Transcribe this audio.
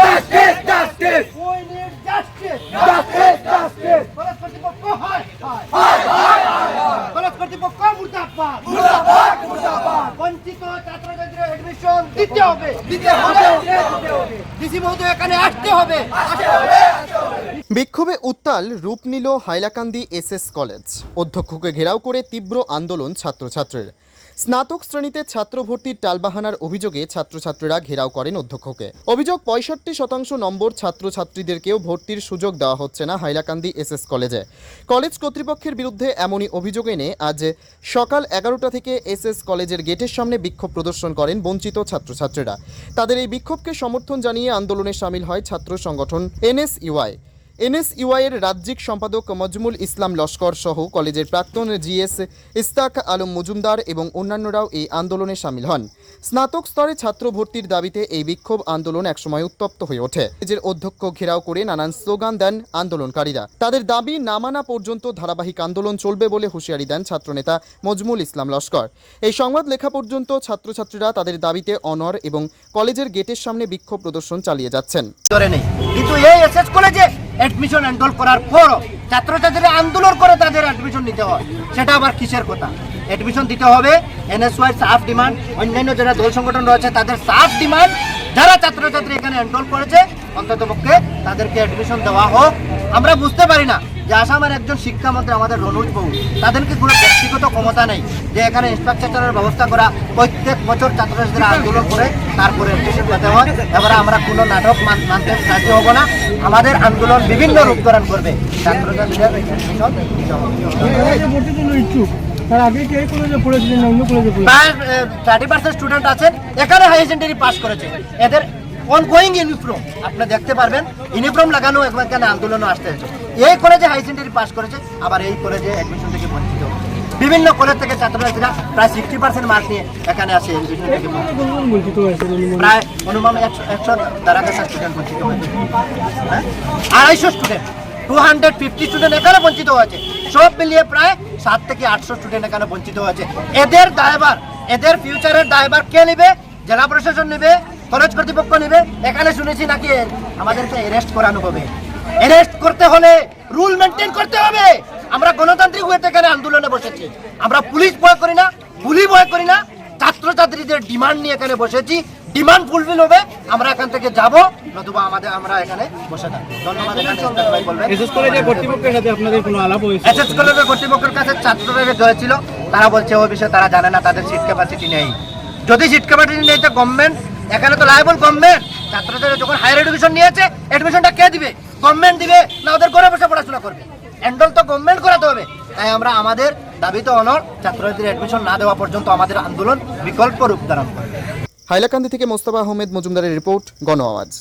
Justice, justice. We need justice. Justice, justice. College কর্তৃপক্ষ হয় হায় হায় হায়। College কর্তৃপক্ষ মুর্দাবাদ। মুর্দাবাদ, মুর্দাবাদ। বঞ্চিত ছাত্রছাত্রীদের এডমিশন দিতে হবে। দিতে হবে, দিতে হবে। ডিসি মহোদয় এখানে আসতে হবে। আসতে হবে, আসতে হবে। বিক্ষোভে উত্তাল রূপ নিল হাইলাকান্দি এসএস কলেজ। অধ্যক্ষকে ঘেরাও করে তীব্র আন্দোলন ছাত্রছাত্রীর। স্নাতক শ্রেণীতে ছাত্র ভর্তির টালবাহানার অভিযোগে ছাত্রছাত্রীরা ঘেরাও করেন অধ্যক্ষকে। অভিযোগ 65% নম্বর ছাত্রছাত্রীদেরকেও ভর্তির সুযোগ দেওয়া হচ্ছে না হাইলাকান্দি এসএস কলেজে। কলেজ কর্তৃপক্ষের বিরুদ্ধে এমনই অভিযোগ এনে আজ সকাল 11টা থেকে এসএস কলেজের গেটের সামনে বিক্ষোভ প্রদর্শন করেন বঞ্চিত ছাত্রছাত্রীরা। তাদের এই বিক্ষোভকে সমর্থন জানিয়ে আন্দোলনে সামিল হয় ছাত্র সংগঠন এনএসইউআই এর রাজ্যিক সম্পাদক মজমুল ইসলাম লস্কর সহ কলেজের প্রাক্তন জিএস ইস্তাক আলম মজুমদার এবং অন্যান্যরাও এই আন্দোলনে সামিল হন। স্নাতক স্তরে ছাত্র ভর্তির দাবিতে এই বিক্ষোভ আন্দোলন একসময় উত্তপ্ত হয়ে ওঠে। কলেজের অধ্যক্ষ ঘেরাও করে নানান স্লোগান দেন আন্দোলনকারীরা। তাদের দাবি না মানা পর্যন্ত ধারাবাহিক আন্দোলন চলবে বলে হুঁশিয়ারি দেন ছাত্রনেতা মজমুল ইসলাম লস্কর। এই সংবাদ লেখা পর্যন্ত ছাত্রছাত্রীরা তাদের দাবিতে অনড় এবং কলেজের গেটের সামনে বিক্ষোভ প্রদর্শন চালিয়ে যাচ্ছেন। কিন্তু এই এসএস কলেজে অ্যাডমিশন এনরোল করার পরও ছাত্রছাত্রীরা আন্দোলন করে তাদের অ্যাডমিশন নিতে হয়, সেটা আবার কিসের কথা? অ্যাডমিশন দিতে হবে, এনএসওয়াই সাফ ডিমান্ড, অন্যান্য যারা দল সংগঠন রয়েছে তাদের সাফ ডিমান্ড, যারা ছাত্রছাত্রী এখানে এনরোল করেছে অন্ততপক্ষে তাদেরকে অ্যাডমিশন দেওয়া হোক। আমরা বুঝতে পারি না যে আসামের একজন শিক্ষামন্ত্রী আমাদের রনুজ বাবু, তাদেরকে কোনো ব্যক্তিগত ক্ষমতা নেই যে এখানে ইনফ্রাস্ট্রাকচারের ব্যবস্থা করা, প্রত্যেক বছর ছাত্রছাত্রীরা আন্দোলন করে তারপরে অ্যাডমিশন পেতে হয়। এবারে আমরা কোনো নাটক মানতে রাজি হব না, আমাদের আন্দোলন বিভিন্ন রূপ ধারণ করবে। ছাত্রছাত্রীদের অ্যাডমিশন দিতে হবে। প্রায় 30% স্টুডেন্ট আছেন এখানে হাই সেকেন্ডারি পাস করেছে, এদের অনগোয়িং ইউনিফর্ম আপনি দেখতে পারবেন, ইউনিফর্ম লাগানো এখানে আন্দোলনও আসতে হয়েছে। এই কলেজে হাই সেকেন্ডারি পাস করেছে, আবার এই কলেজে অ্যাডমিশন থেকে বঞ্চিত। বিভিন্ন কলেজ থেকে ছাত্রছাত্রীরা প্রায় 60% মার্ক নিয়ে এখানে আসে এডুকেশন থেকে প্রায় অনুমান 100 দ্বারা স্টুডেন্ট বঞ্চিত হয়েছে। 250 স্টুডেন্ট 250 স্টুডেন্ট এখানে বঞ্চিত হয়েছে। সব মিলিয়ে প্রায় 700 থেকে 800 স্টুডেন্ট এখানে বঞ্চিত হয়েছে। এদের দায়ভার, এদের ফিউচারের দায়ভার কে নেবে? জেলা প্রশাসন নেবে, কলেজ কর্তৃপক্ষ নেবে। এখানে শুনেছি নাকি আমাদেরকে অ্যারেস্ট করানো হবে। অ্যারেস্ট করতে হলে রুল মেনটেন করতে হবে। আমরা গণতান্ত্রিক ওয়েতে এখানে আন্দোলনে বসেছি, আমরা পুলিশ ভয় করি না, গুলি ভয় করি না। ছাত্রছাত্রীদের ডিমান্ড নিয়ে এখানে বসেছি, ডিমান্ড ফুলফিল হবে, আমরা এখান থেকে যাব, নতুবা আমরা এখানে বসে থাকবো। ধন্যবাদ। এসএস কলেজের কর্তৃপক্ষের সাথে আপনাদের কোনো আলাপ হয়েছে? এসএস কলেজের কর্তৃপক্ষের কাছে ছাত্ররা গিয়েছিল, তারা বলছে ওই বিষয়ে তারা জানে না, তাদের সিট ক্যাপাসিটি নেই। যদি সিট ক্যাপাসিটি নেই তো গভর্নমেন্ট, এখানে তো লায়াবল গভর্নমেন্ট। ছাত্রছাত্রীরা যখন হায়ার এডুকেশন নিয়েছে, এডমিশনটা কে দিবে? গভর্নমেন্ট দিবে না ওদের ঘরে বসে পড়াশোনা করবে? এনরোল তো গভর্নমেন্ট করাতে হবে। তাই আমরা আমাদের দাবিতে অনড়, ছাত্রছাত্রীর অ্যাডমিশন না দেওয়া পর্যন্ত আমাদের আন্দোলন বিকল্প রূপ ধারণ করবে। হাইলাকান্দি থেকে মোস্তফা আহমেদ মজুমদারের রিপোর্ট, গণ আওয়াজ।